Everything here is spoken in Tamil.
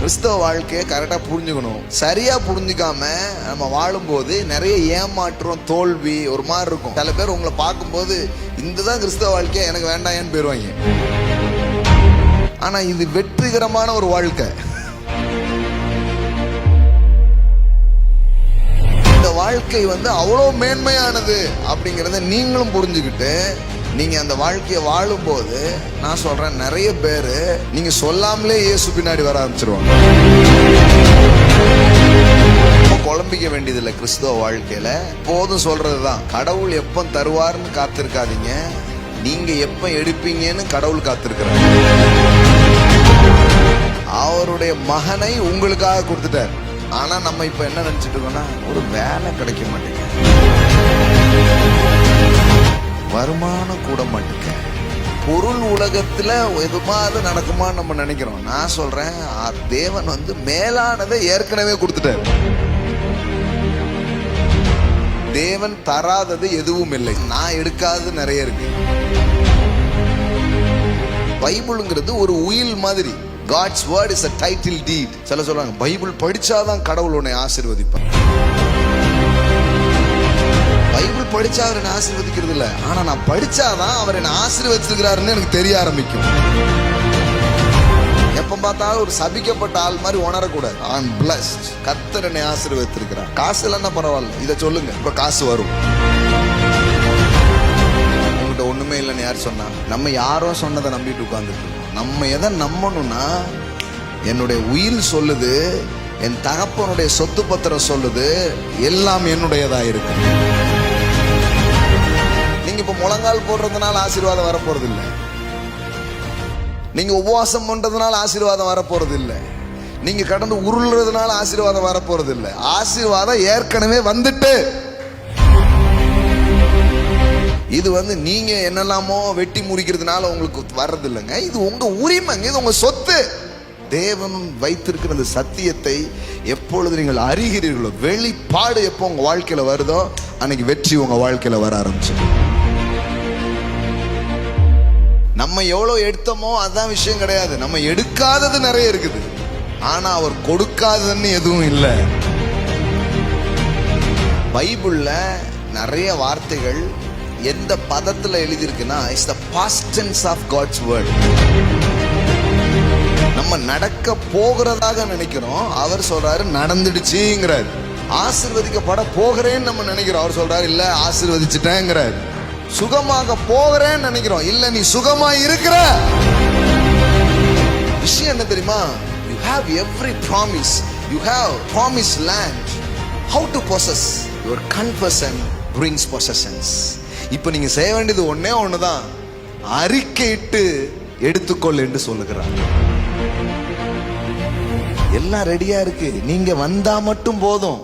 கிறிஸ்தவ வாழ்க்கையை கரெக்டாக புரிஞ்சுக்கணும். சரியாக புரிஞ்சுக்காம நம்ம வாழும்போது நிறைய ஏமாற்றம், தோல்வி ஒரு மாதிரி இருக்கும். சில பேர் உங்களை பார்க்கும்போது இந்த தான் கிறிஸ்தவ வாழ்க்கையை எனக்கு வேண்டாம் போயிடுவாங்க. ஆனால் இது வெற்றிகரமான ஒரு வாழ்க்கை. இந்த வாழ்க்கை அவ்வளோ மேன்மையானது அப்படிங்கிறத நீங்களும் புரிஞ்சுக்கிட்டு நீங்க அந்த வாழ்க்கையை வாழும்போது நான் சொல்றேன், நிறைய பேர் நீங்க சொல்லாமலே இயேசு பின்னாடி வர ஆரம்பிச்சிருவாங்க. குழம்பிக்க வேண்டியதில்லை. கிறிஸ்தவ வாழ்க்கையில போதும் சொல்றதுதான். கடவுள் எப்ப தருவார்னு காத்திருக்காதீங்க, நீங்க எப்ப எடுப்பீங்கன்னு கடவுள் காத்திருக்கிறார். அவருடைய மகனை உங்களுக்காக கொடுத்துட்டார். ஆனா நம்ம இப்ப என்ன நினைச்சிட்டு இருக்கோம்னா, ஒரு வேலை கிடைக்க மாட்டேங்குது, வருமானம் கூட மாட்டேங்க, பொருள் உலகத்துல எதுமாவது நடக்குமான்னு நம்ம நினைக்கிறோம். நான் சொல்றேன், தேவன் மேலானதை ஏற்கனவே கொடுத்துட்டார். தேவன் தராதது எதுவும் இல்லை. நான் எடுக்காதது நிறைய இருக்கு. பைபிள்ங்கிறது ஒரு உயில் மாதிரி. God's word is a title deed. சில சொல்றாங்க, பைபிள் படிச்சாதான் கடவுள் உன்னை ஆசீர்வதிப்பார். பைபிள் படிச்சா அவர் என்ன ஆசீர்வதிக்கிறது இல்லை, ஆனா நான் படிச்சாதான் அவர் என்ன ஆசீர்வதிச்சிருக்கிறாருன்னு எனக்கு தெரிய ஆரம்பிக்கும். எப்ப பார்த்தாலும் ஒரு சபிக்கப்பட்ட ஆள் மாதிரி உணரக்கூடாது. I'm blessed, கர்த்தர் என்னை ஆசீர்வதித்திருக்கிறார். காசு இல்லைன்னா பரவாயில்ல, இதை சொல்லுங்க, இப்ப காசு வரும். உங்ககிட்ட ஒண்ணுமே இல்லைன்னு யார் சொன்னா? நம்ம யாரோ சொன்னதை நம்பிட்டு உட்கார்ந்துட்டு இருக்கோம். நம்ம எதை நம்பணும்னா, என்னுடைய உயில் சொல்லுது, என் தகப்பனுடைய சொத்து பத்திரம் சொல்லுது, எல்லாம் என்னுடையதா இருக்கு. நீங்க இப்ப முழங்கால் போடுறதுனால ஆசீர்வாதம் வரப்போறது இல்லை. நீங்க உபவாசம் பண்றதுனால ஆசீர்வாதம் வரப்போறது இல்லை. நீங்க கடந்து உருள்றதுனால ஆசீர்வாதம் வரப்போறது இல்லை. ஆசீர்வாதம் ஏற்கனவே வந்துட்டு, இது நீங்க என்னெல்லாமோ வெட்டி முறிக்கிறதுனால உங்களுக்கு வர்றது இல்லைங்க. இது உங்க உரிமைங்க, இது உங்க சொத்து. தேவன் வைத்திருக்கிற அந்த சத்தியத்தை எப்பொழுது நீங்கள் அறிகிறீர்களோ, வெளிப்பாடு எப்போ உங்க வாழ்க்கையில வருதோ, அன்னைக்கு வெற்றி உங்க வாழ்க்கையில வர ஆரம்பிச்சு. நம்ம எவ்வளவு எடுத்தோமோ அதுதான் விஷயம் கிடையாது. நம்ம எடுக்காதது நிறைய இருக்குது, ஆனா அவர் கொடுக்காததுன்னு எதுவும் இல்லை. பைபிள்ல நிறைய வார்த்தைகள் எந்த பதத்துல எழுதியிருக்குன்னா, it's the past tense of God's word. நம்ம நடக்க போகிறதாக நினைக்கிறோம், அவர் சொல்றாரு நடந்துடுச்சுங்கிறார். ஆசீர்வதிக்கப்பட போகிறேன்னு நம்ம நினைக்கிறோம், அவர் சொல்றாரு இல்ல ஆசீர்வதிச்சுட்டேங்கிறார். சுகமாக போகிறேன்னு நினைக்கிறோம், இல்ல நீ சுகமா இருக்கிற. விஷயம் என்ன தெரியுமா? You have every promise, you have promised land. How to possess? Your confession brings possessions. இப்ப நீங்க செய்ய வேண்டியது ஒன்னே ஒண்ணுதான், அறிக்கையிட்டு எடுத்துக்கொள் என்று சொல்லுகிறார். எல்லாம் ரெடியா இருக்கு, நீங்க வந்தா மட்டும் போதும்.